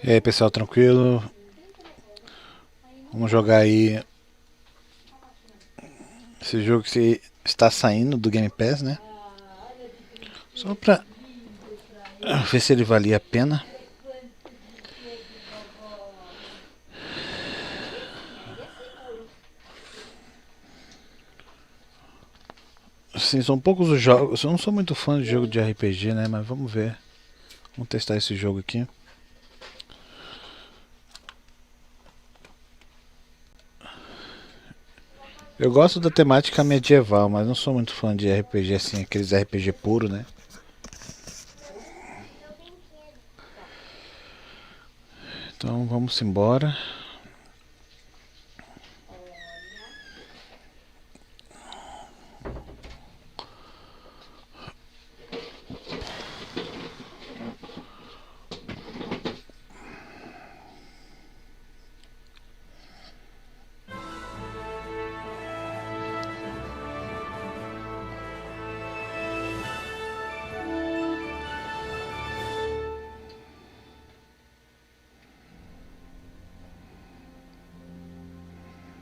E aí pessoal, tranquilo? Vamos jogar aí esse jogo que está saindo do Game Pass, né? Só pra ver se ele valia a pena. Assim, são poucos os jogos. Eu não sou muito fã de jogo de RPG, né? Mas vamos ver. Vamos testar esse jogo aqui. Eu gosto da temática medieval, mas não sou muito fã de RPG assim, aqueles RPG puro, né? Então vamos embora.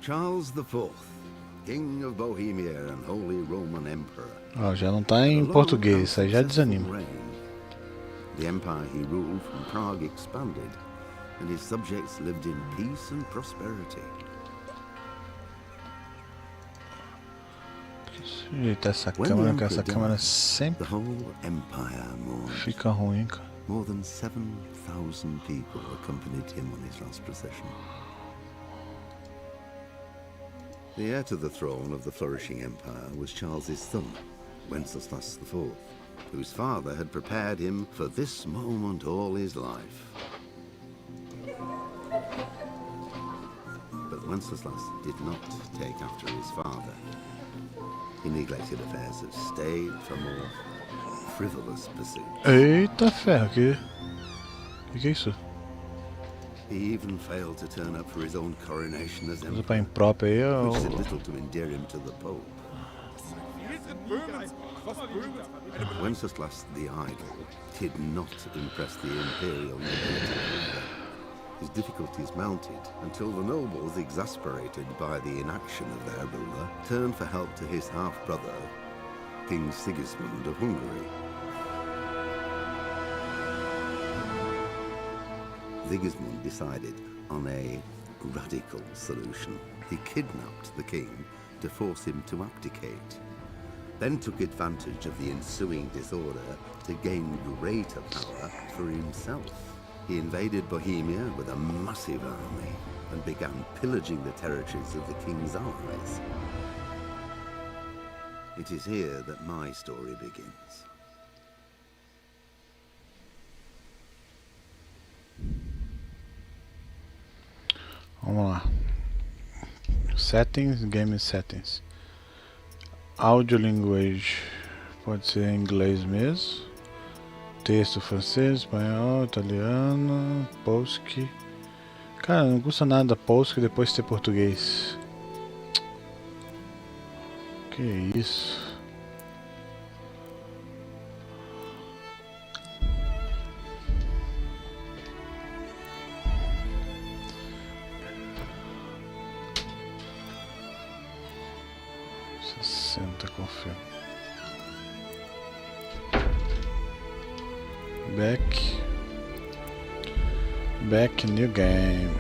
Charles IV, King of Bohemia and Holy Roman Emperor. Ó, já não tá em português, isso aí já desanima. The empire he ruled from Prague expanded, and his subjects lived in peace and prosperity. Ajeitar essa câmera, que essa câmera sempre the whole empire mourned. fica ruim, cara. More than 7,000 people accompanied him on his last procession. The heir to the throne of the flourishing empire was Charles's son, Wenceslas IV, whose father had prepared him for this moment all his life. But Wenceslas did not take after his father. He neglected affairs of state for more frivolous pursuits. Eita ferro, que é isso? He even failed to turn up for his own coronation as Usa pra emperor, impróprio aí, which did little to endear him to the Pope. Wenceslas the Idle did not impress the imperial nobility either. His difficulties mounted until the nobles, exasperated by the inaction of their ruler, turned for help to his half-brother, King Sigismund of Hungary. Sigismund decided on a radical solution. He kidnapped the king to force him to abdicate, then took advantage of the ensuing disorder to gain greater power for himself. He invaded Bohemia with a massive army and began pillaging the territories of the king's allies. It is here that my story begins. Vamos lá. Settings, game settings. Audio language. Pode ser em inglês mesmo. Texto francês, espanhol, italiano, polski. Cara, não custa nada polski depois ter português. Que isso? Confirma. Back new game.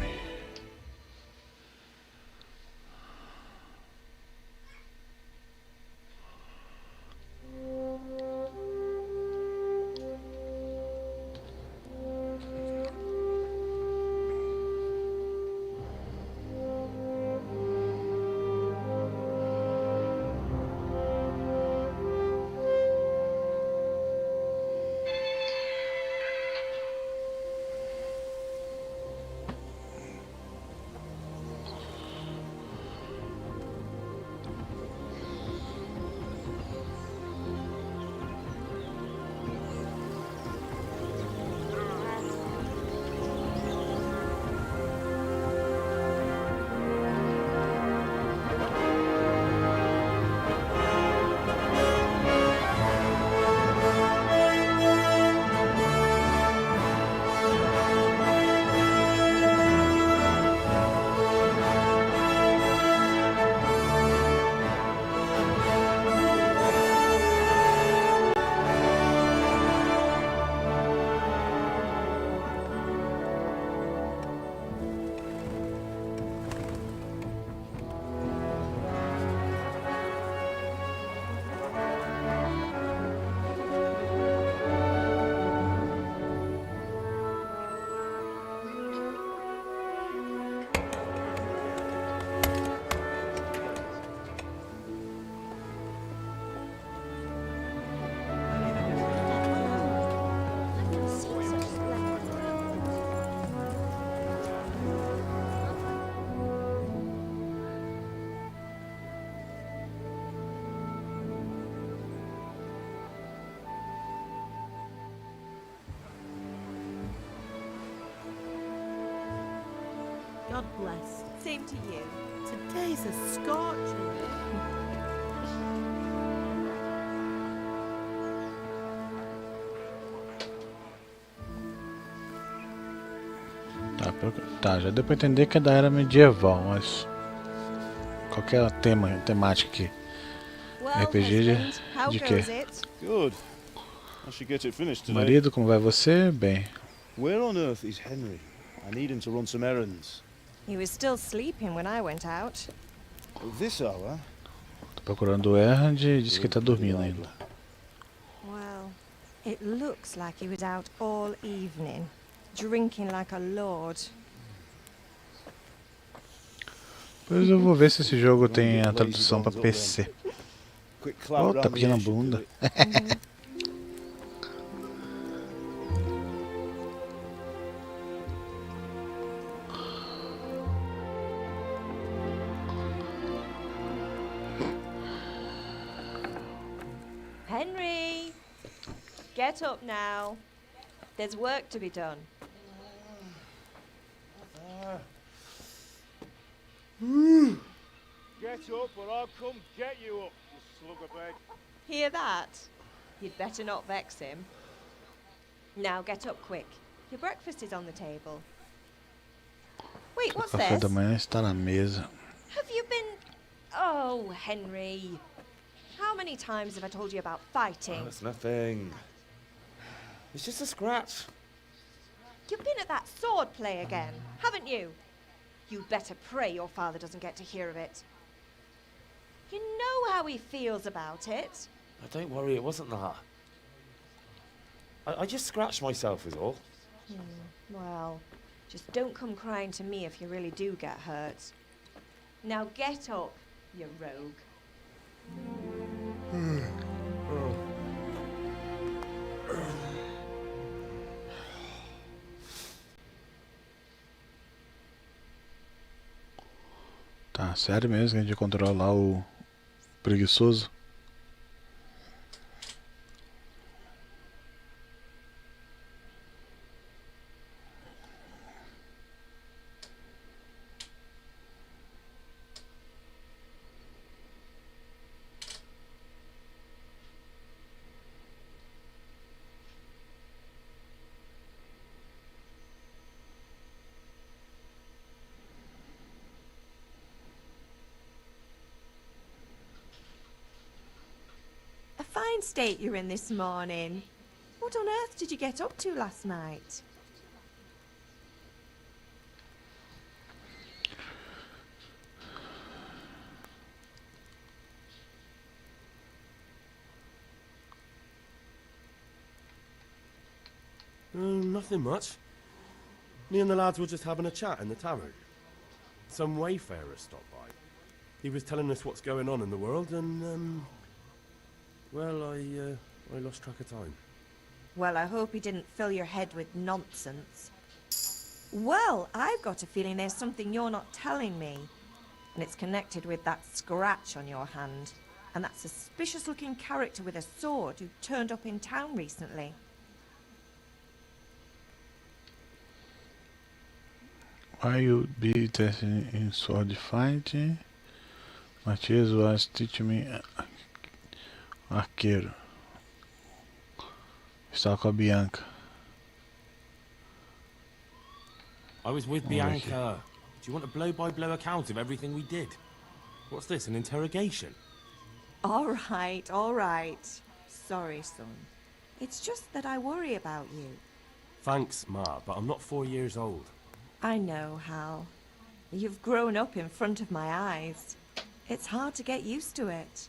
God bless. Same to you. Today's a scorcher. Tá, já deu pra entender que é da era medieval, mas qualquer temática aqui. Well, RPG husband, how de quê? goes it? Good. I should get it finished today. Marido, como vai você? Bem. Where on earth is Henry? I need him to run some errands. He was still sleeping when I went out. At this hour? Tô procurando o Errand e disse que tá dormindo ainda. Well, it looks like he was out all evening, drinking like a lord. Depois eu vou ver se esse jogo tem a tradução pra PC. Quick clout Tá round the pequena edge should do bunda. it. Henry, get up now. There's work to be done. Get up or I'll come get you up, you slug of egg. Hear that? You'd better not vex him. Now get up quick. Your breakfast is on the table. Wait, O what's café this? da manhã está na mesa. Have you been... Oh, Henry. How many times have I told you about fighting? It's nothing. It's just a scratch. You've been at that sword play again, haven't you? You'd better pray your father doesn't get to hear of it. You know how he feels about it. Oh, don't worry, it wasn't that. I just scratched myself is all. Well, just don't come crying to me if you really do get hurt. Now get up, you rogue. Tá, sério mesmo que a gente controla lá o preguiçoso? A fine state you're in this morning. What on earth did you get up to last night? Nothing much. Me and the lads were just having a chat in the tavern. Some wayfarer stopped by. He was telling us what's going on in the world and, well, I lost track of time. Well, I hope he didn't fill your head with nonsense. Well, I've got a feeling there's something you're not telling me. And it's connected with that scratch on your hand. And that suspicious-looking character with a sword who turned up in town recently. Why you be testing in sword fighting? Matthias was teaching me arqueiro. Estava com a Bianca. I was with Bianca. Do you want a blow-by-blow account of everything we did? What's this, an interrogation? All right. Sorry, son. It's just that I worry about you. Thanks, Ma, but I'm not 4 years old. I know, Hal. You've grown up in front of my eyes. It's hard to get used to it.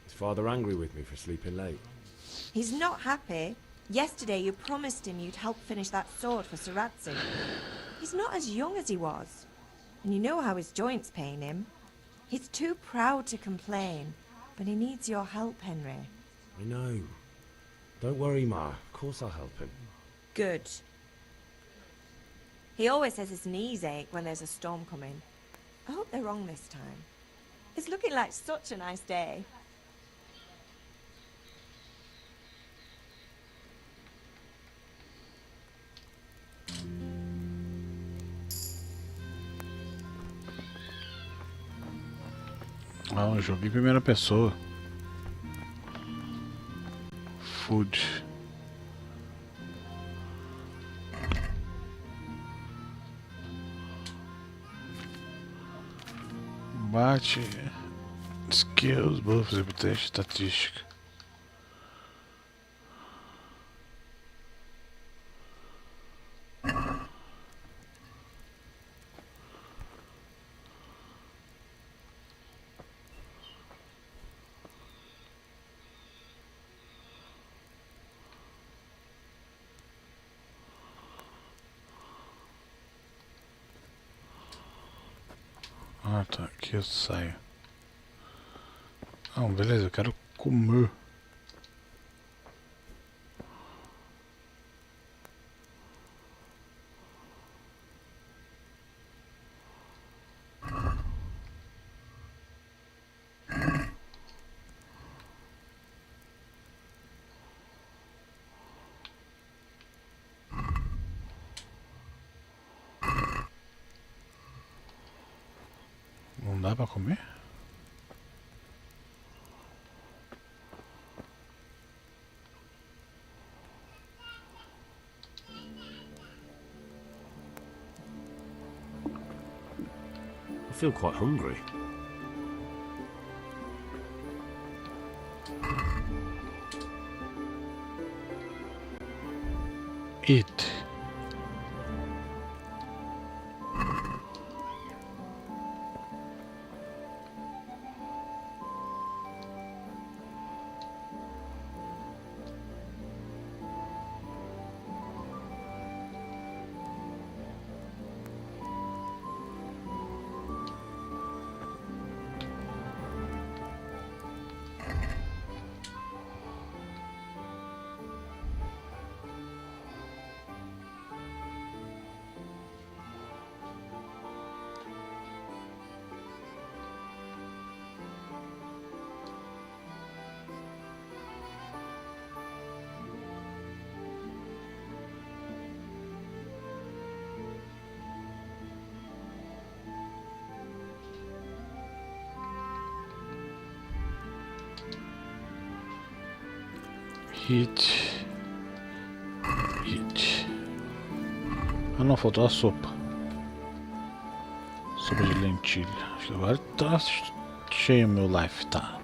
Is Father angry with me for sleeping late? He's not happy. Yesterday you promised him you'd help finish that sword for Saradzi. He's not as young as he was. And you know how his joints pain him. He's too proud to complain, but he needs your help, Henry. I know. Don't worry, Ma. Of course I'll help him. Good. He always says his knees ache when there's a storm coming. I hope they're wrong this time. It's looking like such a nice day. Ah, um jogo em primeira pessoa. Food. Combate. Skills, buffs, reputation, estatística. Ah, tá. Aqui eu saio. Não, beleza, eu quero comer. Não dá pra comer? I feel quite hungry. Eat. Hit. Hit. Ah não, faltou a sopa. Sopa de lentilha. Acho que agora tá cheio meu life, tá?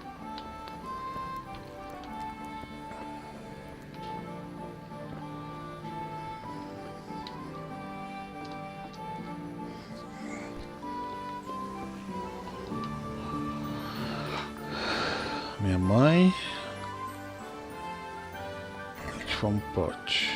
Minha mãe. From pot.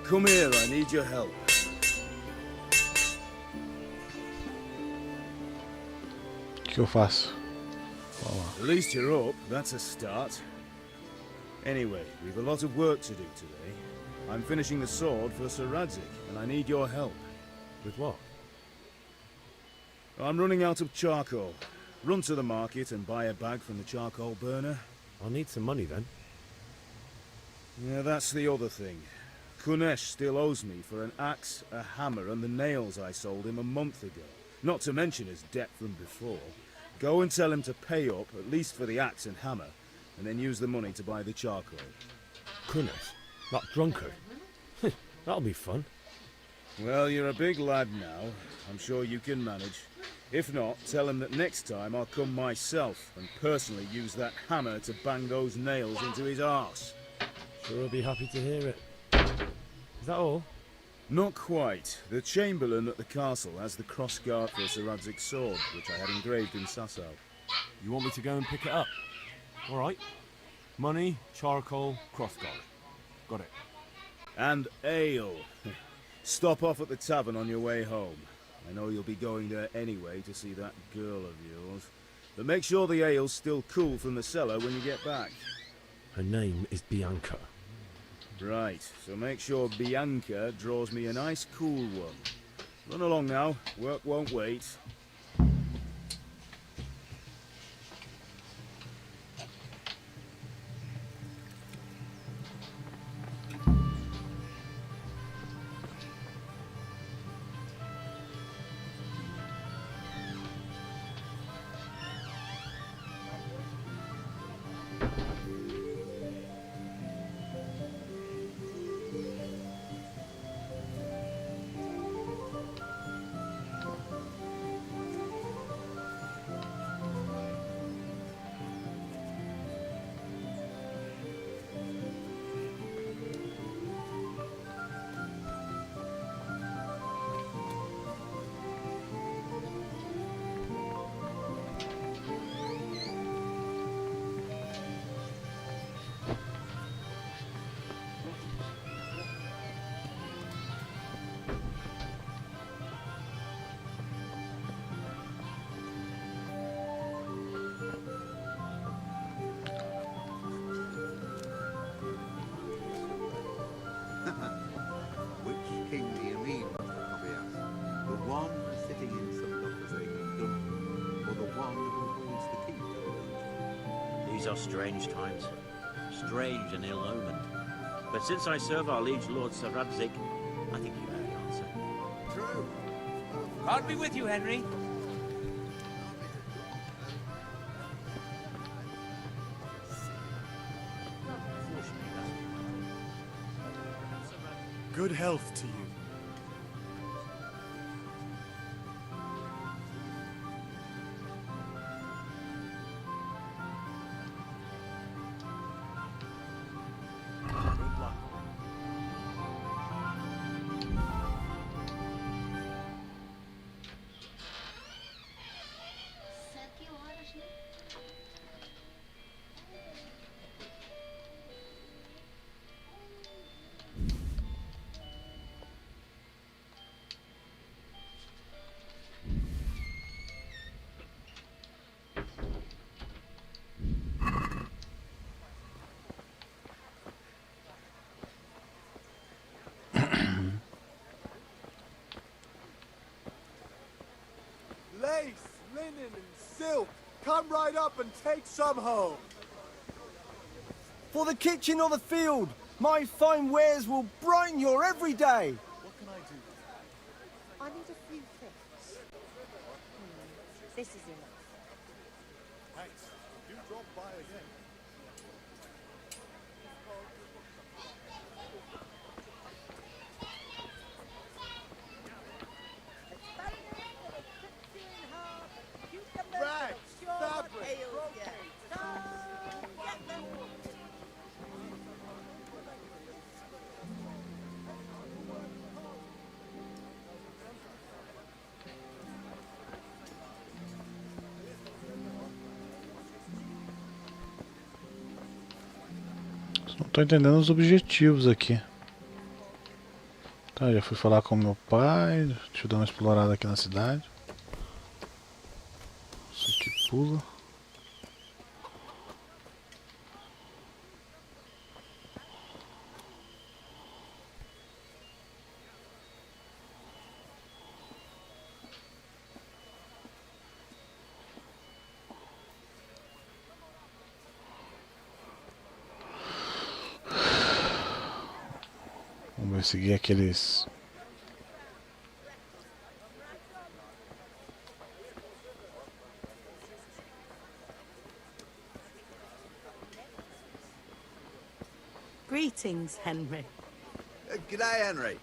Come here, I need your help. O que eu faço? At least you're up, that's a start. Anyway, we've a lot of work to do today. I'm finishing the sword for Sir Radzik, and I need your help. With what? I'm running out of charcoal. Run to the market and buy a bag from the charcoal burner. I'll need some money then. Yeah, that's the other thing. Kunesh still owes me for an axe, a hammer, and the nails I sold him a month ago. Not to mention his debt from before. Go and tell him to pay up, at least for the axe and hammer, and then use the money to buy the charcoal. Goodness, that drunkard. That'll be fun. Well, you're a big lad now. I'm sure you can manage. If not, tell him that next time I'll come myself and personally use that hammer to bang those nails into his arse. Sure I'll be happy to hear it. Is that all? Not quite. The Chamberlain at the castle has the cross-guard for Sir Radzik's sword, which I had engraved in Sasau. You want me to go and pick it up? All right. Money, charcoal, crossguard. Got it. And ale. Stop off at the tavern on your way home. I know you'll be going there anyway to see that girl of yours. But make sure the ale's still cool from the cellar when you get back. Her name is Bianca. Right, so make sure Bianca draws me a nice cool one. Run along now. Work won't wait. Which king do you mean, Master Tobias? The one sitting in some godforsaken dungeon, or the one who holds the key to the dungeon? These are strange times. Strange and ill-omened. But since I serve our liege lord Sir Radzig, I think you know the answer. True. God be with you, Henry. Good health to you. Good luck. Lace, linen, and silk. Come right up and take some home. For the kitchen or the field, my fine wares will brighten your every day. What can I do? I need a few things. This is enough. Thanks. Do drop by again. Rags, fabric, Não tô entendendo os objetivos aqui. Tá, já fui falar com meu pai. Deixa eu dar uma explorada aqui na cidade. Isso aqui pula. Vamos seguir aqueles... Greetings, Henry. G'day, Henry.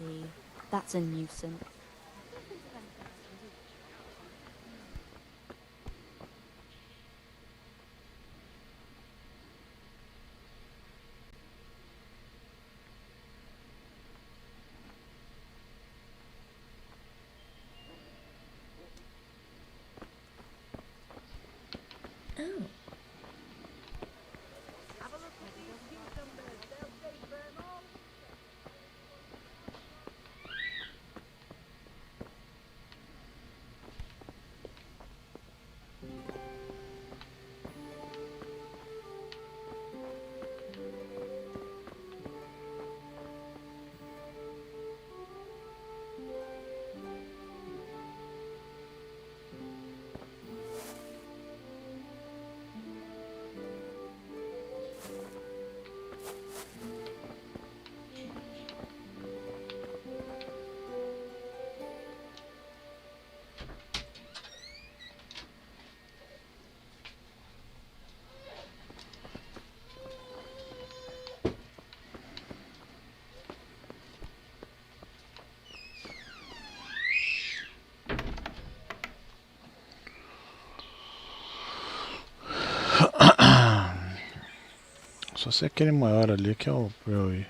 see. That's a nuisance. Oh. Só ser aquele maior ali que é o pra eu ir.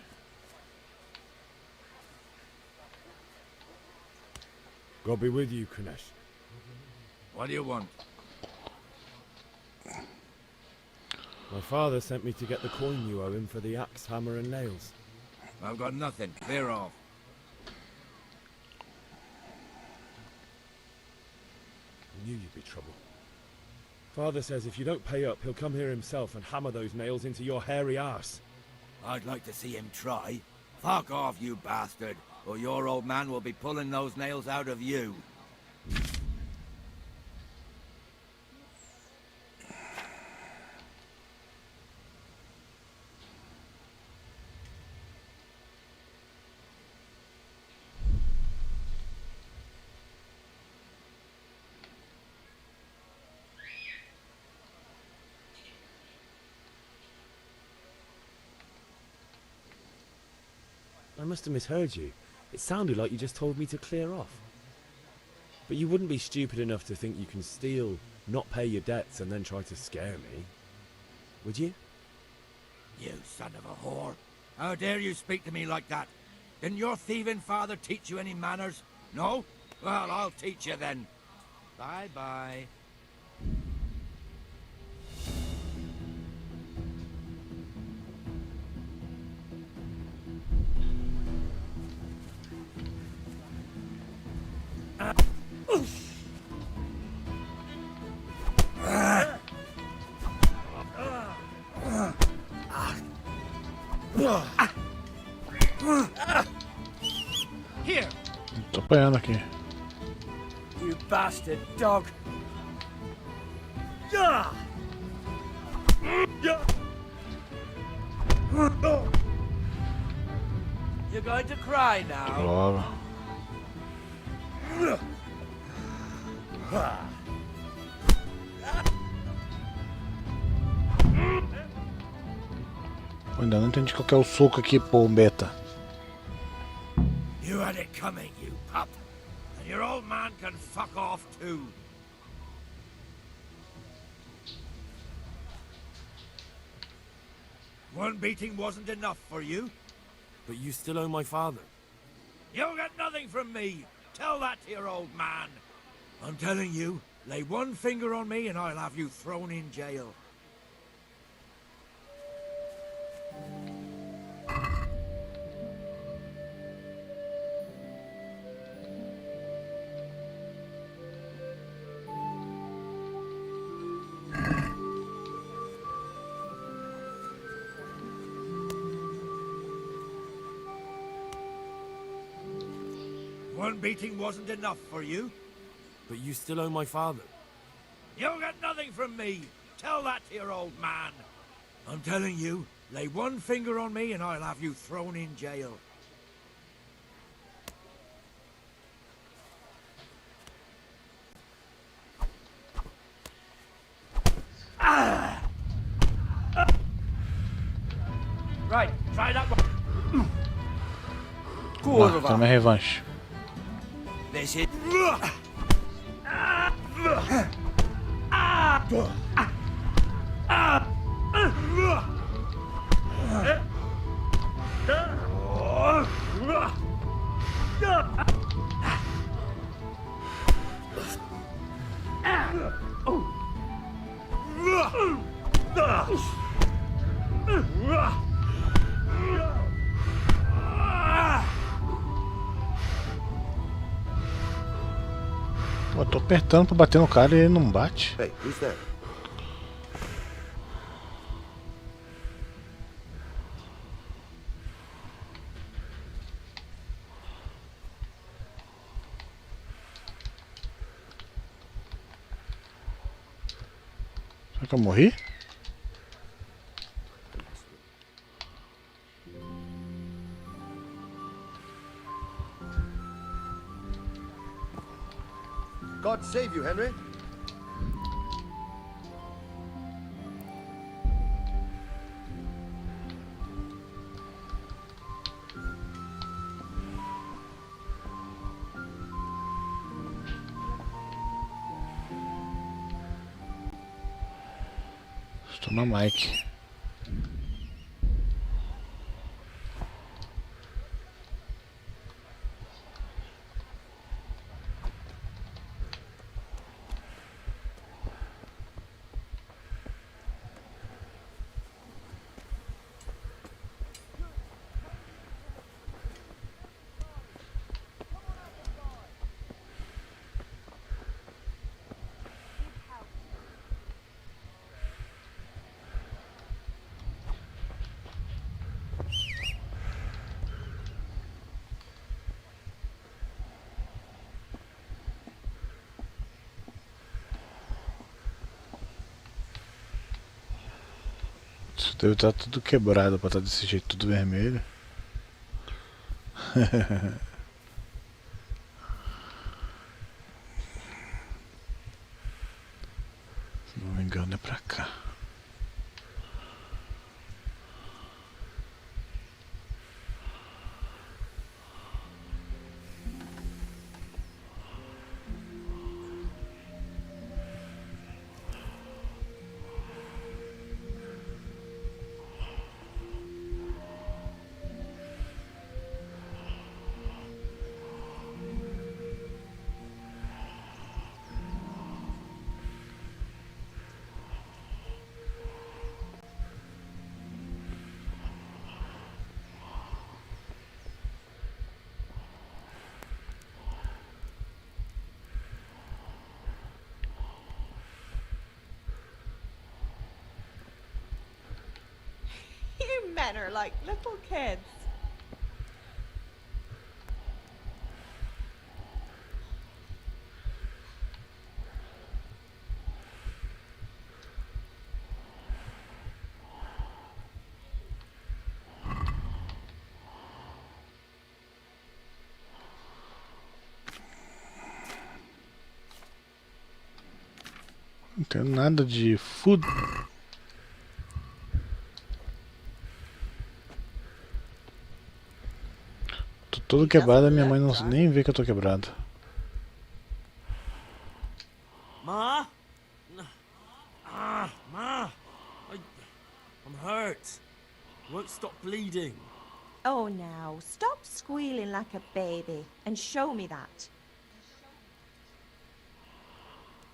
God be with you, Kunesh. What do you want? My father sent me to get the coin you owe him for the axe, hammer and nails. I've got nothing. Clear off. I knew you'd be trouble. Father says if you don't pay up, he'll come here himself and hammer those nails into your hairy arse. I'd like to see him try. Fuck off, you bastard, or your old man will be pulling those nails out of you. I must have misheard you. It sounded like you just told me to clear off. But you wouldn't be stupid enough to think you can steal, not pay your debts, and then try to scare me, would you? You son of a whore. How dare you speak to me like that? Didn't your thieving father teach you any manners? No? Well, I'll teach you then. Bye-bye. Here, Tô apanhando aqui. you bastard dog. You're going to cry now. Droga. Pô, ainda não entendi qual que é o soco aqui, pô, beta. You had it coming, you pup. And your old man can fuck off too. One beating wasn't enough for you? But you still owe my father. You'll get nothing from me. Tell that to your old man. I'm telling you, lay one finger on me and I'll have you thrown in jail. One beating wasn't enough for you? But you still owe my father. You'll get nothing from me. Tell that to your old man. I'm telling you, lay one finger on me and I'll have you thrown in jail. Right, try that one. Lá, tá minha revanche. This is... Pô, tô apertando pra bater no cara e ele não bate. Hey, who's there? Será que eu morri? God save you, Henry. Estou na Mike. Isso deve estar tudo quebrado pra estar desse jeito, tudo vermelho. Se não me engano é pra cá. You men are like little kids. Não tem nada de food. Tô todo quebrado, minha mãe não nem vê que eu tô quebrado. Ma? Ma! I'm hurt. I won't stop bleeding. Oh, now, stop squealing like a baby and show me that.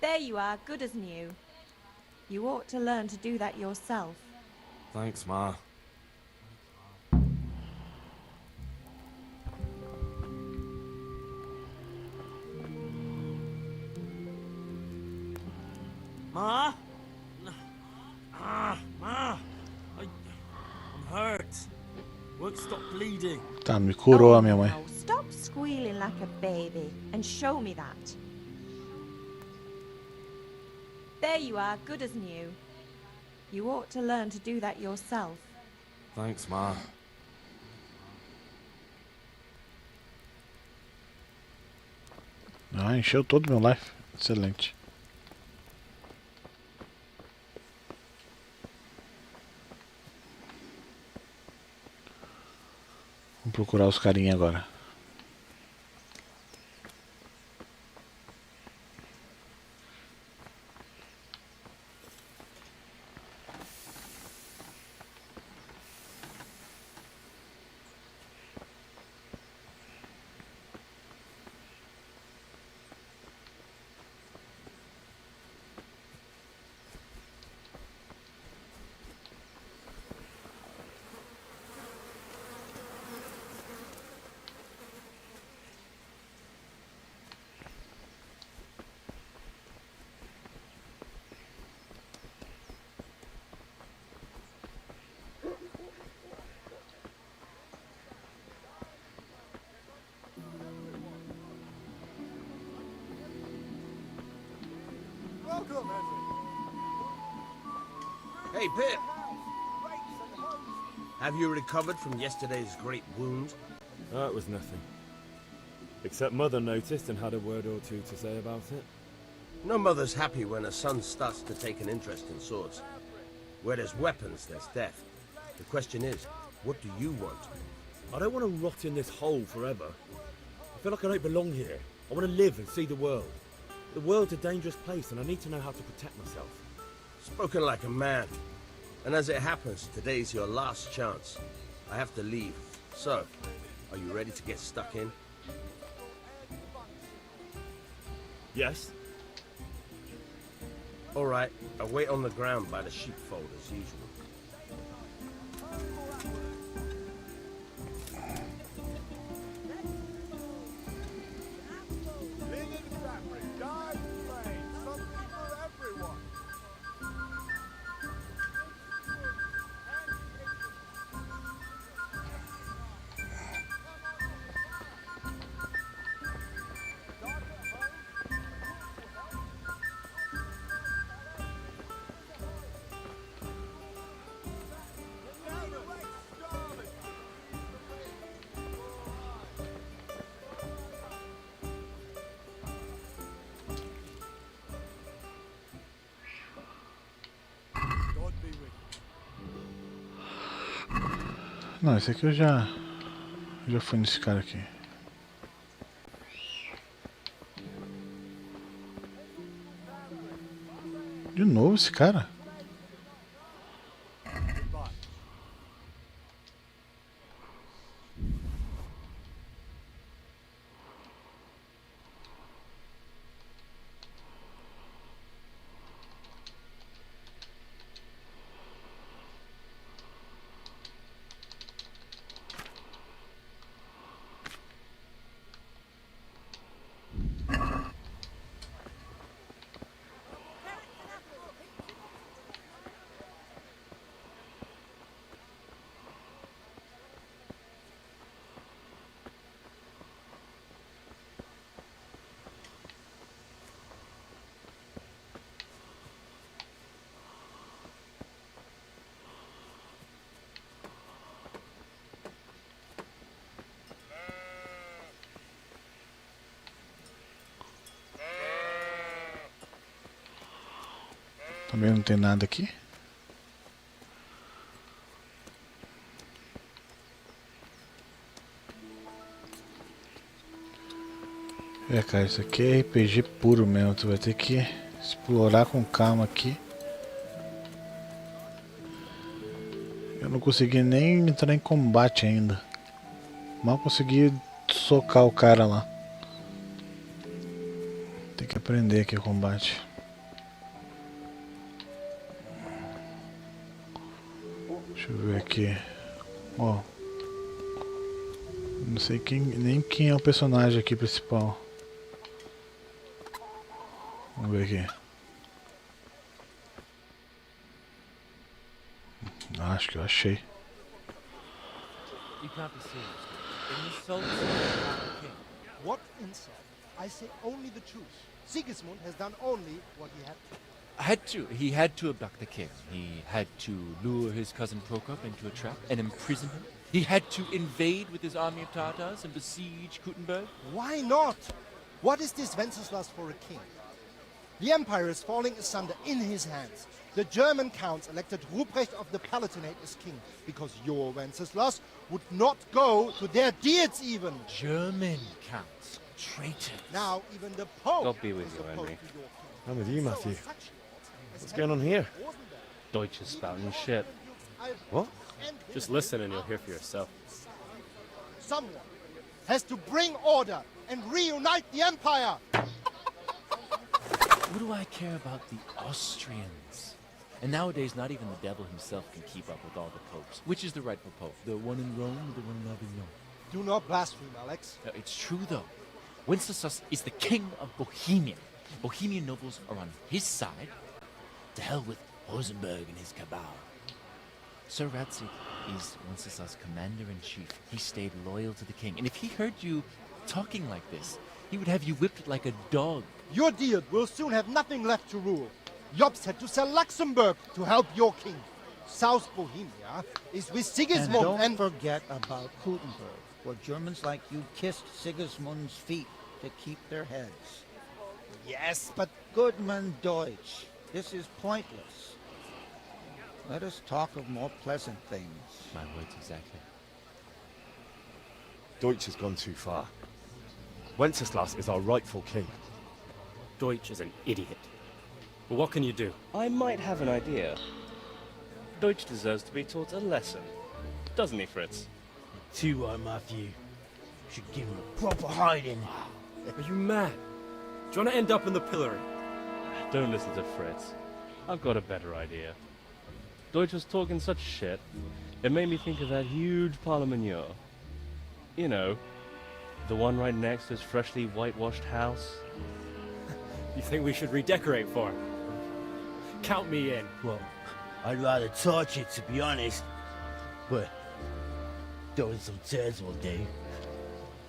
There you are, good as new. You ought to learn to do that yourself. Thanks, Ma. Ma? Ma! I'm hurt. Won't stop bleeding. Tá, me curou a minha mãe. Now, stop squealing like a baby and show me that. There you are, good as new. You ought to learn to do that yourself. Thanks, Ma. Ah, encheu todo o meu life. Excelente. Vamos procurar os carinha agora. Hey, Pip! Have you recovered from yesterday's great wound? That was nothing. Except Mother noticed and had a word or two to say about it. No mother's happy when her son starts to take an interest in swords. Where there's weapons, there's death. The question is, what do you want? I don't want to rot in this hole forever. I feel like I don't belong here. I want to live and see the world. The world's a dangerous place and I need to know how to protect myself. Spoken like a man. And as it happens, today's your last chance. I have to leave. So, are you ready to get stuck in? Yes. All right, I'll wait on the ground by the sheepfold as usual. Não, esse aqui eu já fui nesse cara aqui. De novo esse cara? Também não tem nada aqui. É, cara, isso aqui é RPG puro mesmo. Tu vai ter que explorar com calma aqui. Eu não consegui nem entrar em combate ainda. Mal consegui socar o cara lá. Tem que aprender aqui o combate. Deixa eu ver aqui. Ó. Não sei nem quem é o personagem aqui principal. Vamos ver aqui. Acho que eu achei. You can't be serious. Insult the king. What insult? I say only the truth. Sigismund has done only what he had to. He had to abduct the king. He had to lure his cousin Prokop into a trap and imprison him. He had to invade with his army of Tatars and besiege Kuttenberg. Why not? What is this Wenceslas for a king? The empire is falling asunder in his hands. The German counts elected Ruprecht of the Palatinate as king because your Wenceslas would not go to their deeds even. German counts. Traitors. Now even the Pope. God be with you, Henry. I'm with you, Matthew. What's going on here? Deutsch is spouting shit. What? Just listen and you'll hear for yourself. Someone has to bring order and reunite the empire. What do I care about the Austrians? And nowadays, not even the devil himself can keep up with all the popes. Which is the rightful pope? The one in Rome or the one in Avignon? Do not blaspheme, Alex. It's true, though. Wenceslas is the king of Bohemia. Bohemian nobles are on his side. To hell with Rosenberg and his cabal. Sir Radzik is Wenceslas' commander-in-chief. He stayed loyal to the king. And if he heard you talking like this, he would have you whipped like a dog. Your Diet will soon have nothing left to rule. Jobs had to sell Luxembourg to help your king. South Bohemia is with Sigismund And don't forget about Gutenberg, where Germans like you kissed Sigismund's feet to keep their heads. Yes, but... Goodman Deutsch, this is pointless. Let us talk of more pleasant things. My words exactly. Deutsch has gone too far. Wenceslas is our rightful king. Deutsch is an idiot. But what can you do? I might have an idea. Deutsch deserves to be taught a lesson. Doesn't he, Fritz? Too right, Matthew. Should give him a proper hiding. Are you mad? Do you want to end up in the pillory? Don't listen to Fritz. I've got a better idea. Deutsch was talking such shit, it made me think of that huge parliament. You know, the one right next to his freshly whitewashed house. You think we should redecorate for him? Count me in. Well, I'd rather torch it, to be honest. But throwing some tears will do.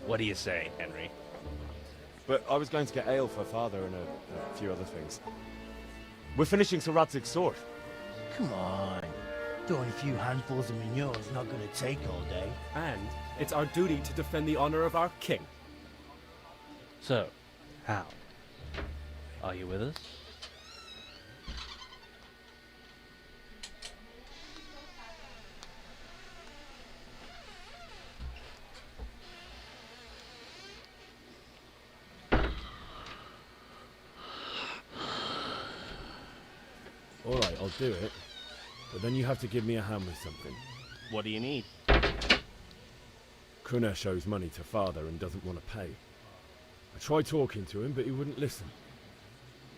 What do you say, Henry? But I was going to get ale for father and a few other things. We're finishing Sir Radzig's sword. Come on. Throwing a few handfuls of manure is not going to take all day. And it's our duty to defend the honor of our king. So, how? Are you with us? All right, I'll do it. But then you have to give me a hand with something. What do you need? Kunesh owes money to father and doesn't want to pay. I tried talking to him, but he wouldn't listen.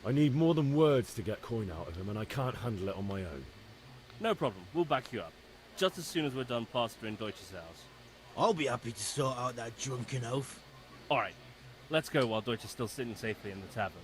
I need more than words to get coin out of him, and I can't handle it on my own. No problem, we'll back you up. Just as soon as we're done plastering Deutsch's house. I'll be happy to sort out that drunken oaf. Alright, let's go while Deutsch is still sitting safely in the tavern.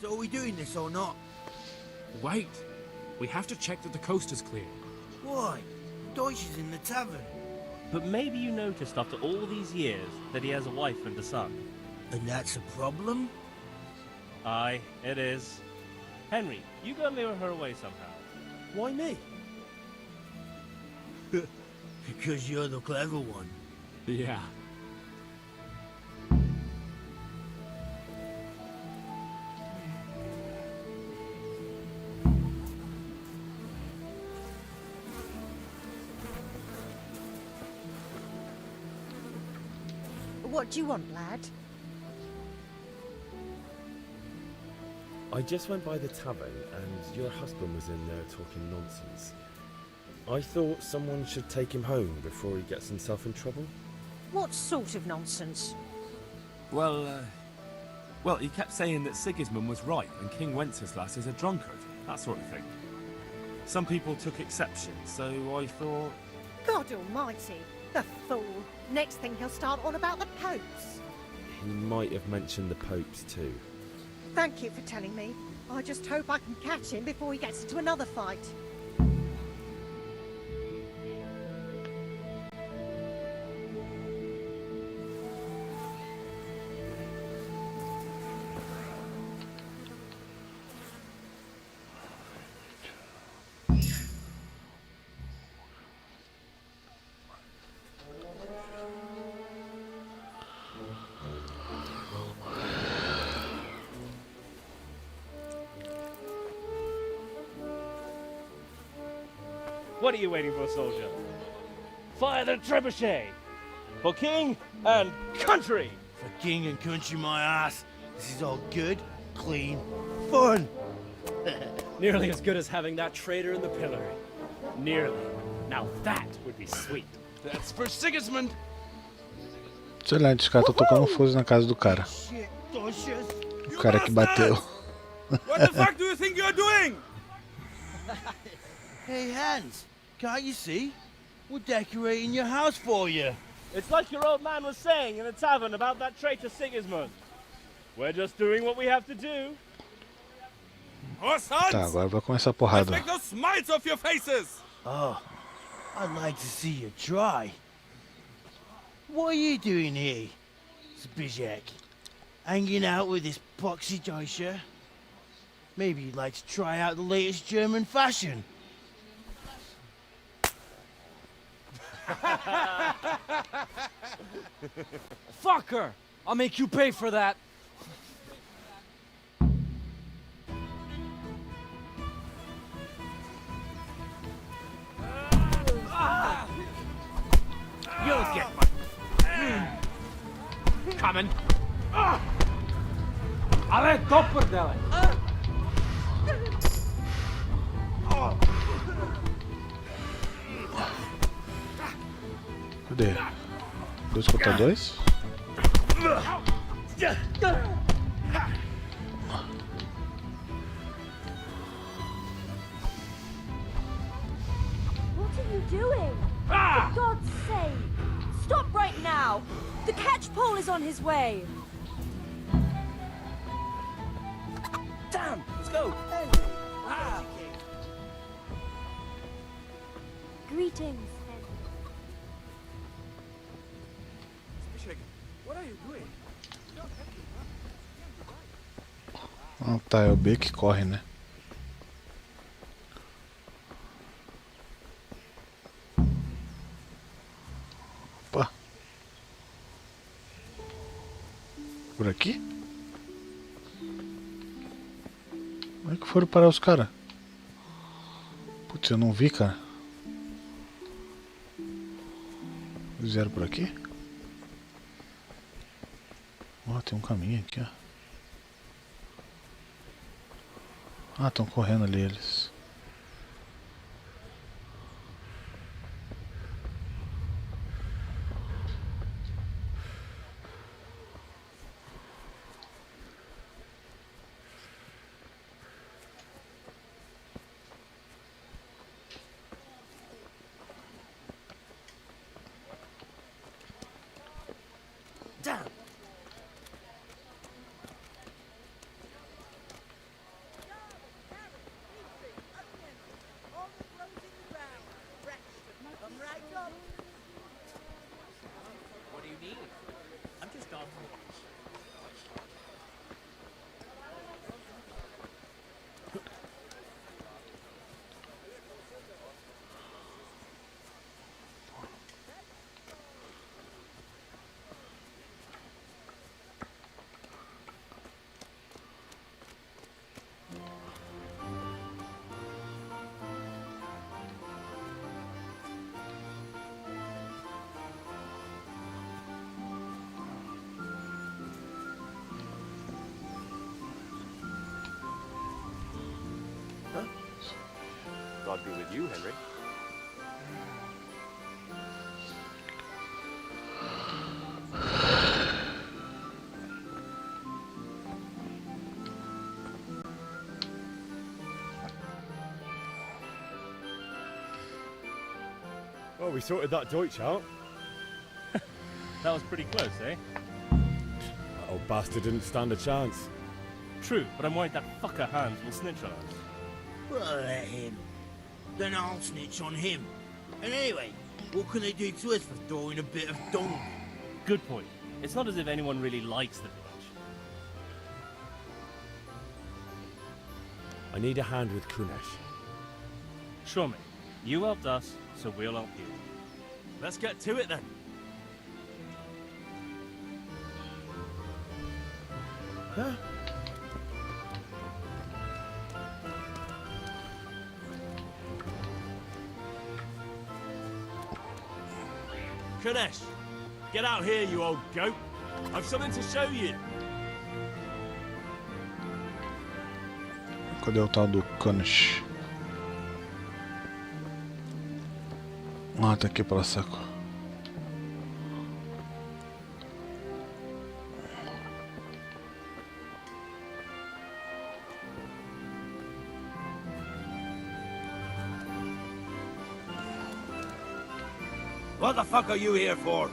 So are we doing this or not? Wait. We have to check that the coast is clear. Why? Deutsch is in the tavern. But maybe you noticed after all these years that he has a wife and a son. And that's a problem? Aye, it is. Henry, you go lure her away somehow. Why me? Because you're the clever one. Yeah. What do you want, lad? I just went by the tavern and your husband was in there talking nonsense. I thought someone should take him home before he gets himself in trouble. What sort of nonsense? Well, he kept saying that Sigismund was right and King Wenceslas is a drunkard, that sort of thing. Some people took exception, so I thought... God almighty, the fool. Next thing he'll start on about the popes. He might have mentioned the popes too. Thank you for telling me. I just hope I can catch him before he gets into another fight. What are you waiting for, soldier? Fire the trebuchet! For king and country! For king and country, my ass. This is all good. clean fun. Nearly as good as having that traitor in the pillory. Nearly. Now that would be sweet. That's for Sigismund. Excelente, os caras estão tocando fogo na casa do cara. O cara que bateu. What the fuck do you think you're doing? Hey, Hans, can't you see? We're decorating your house for you. It's like your old man was saying in the tavern about that traitor Sigismund. We're just doing what we have to do. Oh, sons! Tá, agora vai começar a Let's porrada. make those smiles off your faces. Oh, I'd like to see you try. What are you doing here, Zbyszek? Hanging out with this poxy Deutscher? Maybe you'd like to try out the latest German fashion. Fucker! I'll make you pay for that. You'll get one. Coming. Ale to prdele! Cadê? 2 contra 2? What are you doing? For God's sake! Stop right now! The catch pole is on his way! Damn! Let's go! Greetings, Henry. What are you doing? Ah, tá, é o B que corre, né? Opa. Por aqui? Como é que foram parar os caras? Putz, eu não vi, cara. Fizeram por aqui? Ó, tem um caminho aqui, ó. Ah, estão correndo ali eles. Damn! What do you need? I'm just off. God be with you, Henry. Well, we sorted that Deutsch out. That was pretty close, eh? That old bastard didn't stand a chance. True, but I'm worried that fucker Hans will snitch on us. Well, let him. Then I'll snitch on him. And anyway, what can they do to us for throwing a bit of dung? Good point. It's not as if anyone really likes the village. I need a hand with Kunesh. Sure, mate. You helped us, so we'll help you. Let's get to it then. Huh? Kunesh, get out here, you old goat. I've something to show you. Cadê o tal do Canish? Ah, tá aqui pela saco. What the fuck are you here for?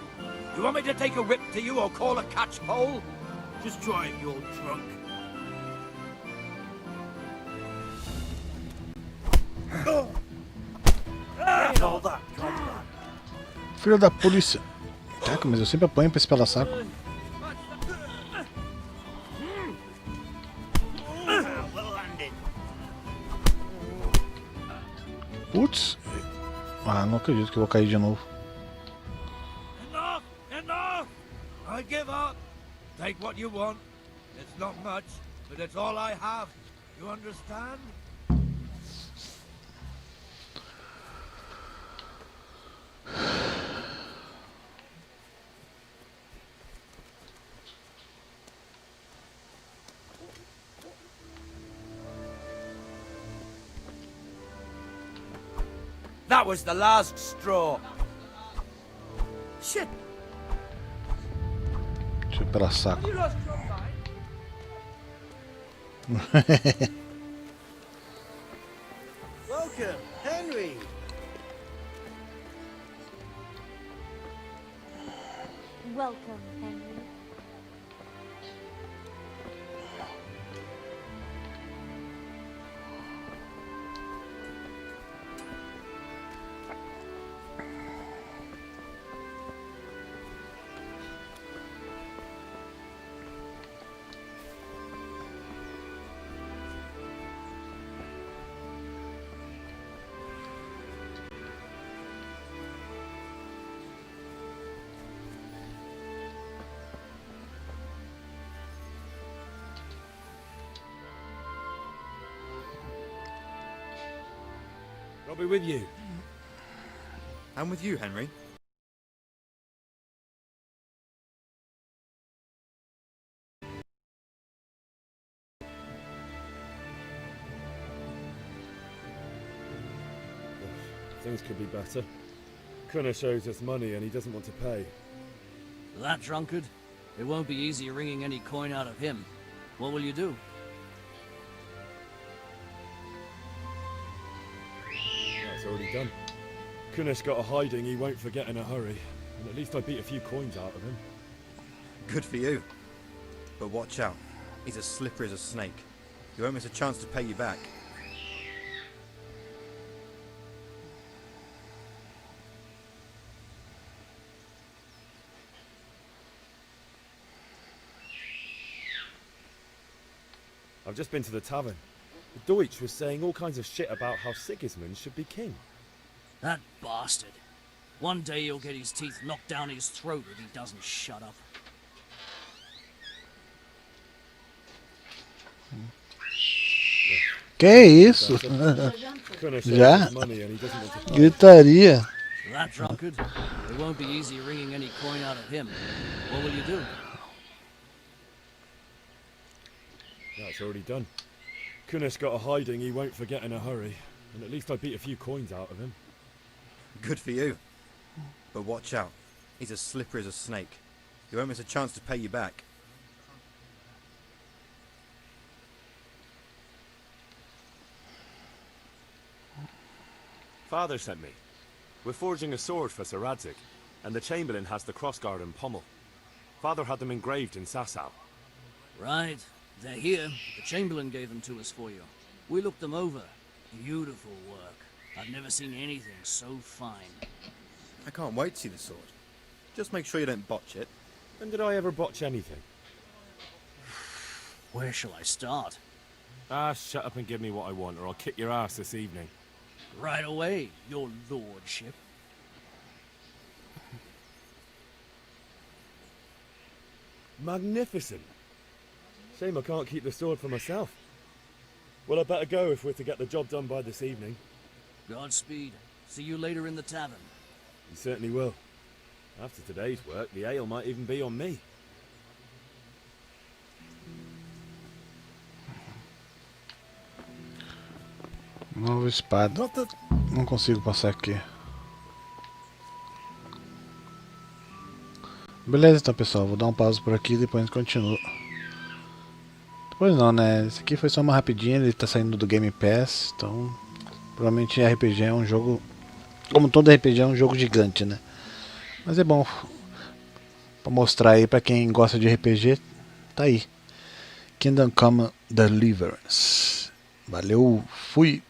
You want me to take a whip to you or call a catch pole? Just try it, you old drunk. Filho da polícia. Caraca, mas eu sempre apanho pra esse pela saco. Putz. Ah, não acredito que eu vou cair de novo. Enough! Enough! I give up. Take what you want. It's not much, but it's all I have. You understand? That was the last straw. Shit. Deixa eu ir pela saco. Welcome, Henry. Welcome, Henry. I'll be with you. I'm with you, Henry. Things could be better. Kunnish owes us money and he doesn't want to pay. That drunkard? It won't be easy wringing any coin out of him. What will you do? That's already done. Kunnish got a hiding he won't forget in a hurry. And at least I beat a few coins out of him. Good for you. But watch out. He's as slippery as a snake. You won't miss a chance to pay you back. I've just been to the tavern. The Deutsch was saying all kinds of shit about how Sigismund should be king. That bastard. One day he'll get his teeth knocked down his throat if he doesn't shut up. Que isso? Já? Gritaria. That drunkard? It won't be easy wringing any coin out of him. What will you do? That's already done. Kunnish got a hiding he won't forget in a hurry. And at least I beat a few coins out of him. Good for you. But watch out. He's as slippery as a snake. You won't miss a chance to pay you back. Father sent me. We're forging a sword for Sir Radzig, and the Chamberlain has the crossguard and pommel. Father had them engraved in Sasau. Right. They're here. The Chamberlain gave them to us for you. We looked them over. Beautiful work. I've never seen anything so fine. I can't wait to see the sword. Just make sure you don't botch it. When did I ever botch anything? Where shall I start? Ah, shut up and give me what I want, or I'll kick your ass this evening. Right away, your lordship. Magnificent. Shame I can't keep the sword for myself. Well, I better go if we're to get the job done by this evening. Godspeed. See you later in the tavern. You certainly will. After today's work, the ale might even be on me. Nova espada. Não consigo passar aqui. Beleza então, pessoal. Vou dar um pause por aqui e depois a gente continua. Depois não, né? Esse aqui foi só uma rapidinha. Ele tá saindo do Game Pass. Então, provavelmente RPG é um jogo... Como todo RPG é um jogo gigante, né? Mas é bom pra mostrar aí pra quem gosta de RPG. Tá aí. Kingdom Come Deliverance. Valeu, fui!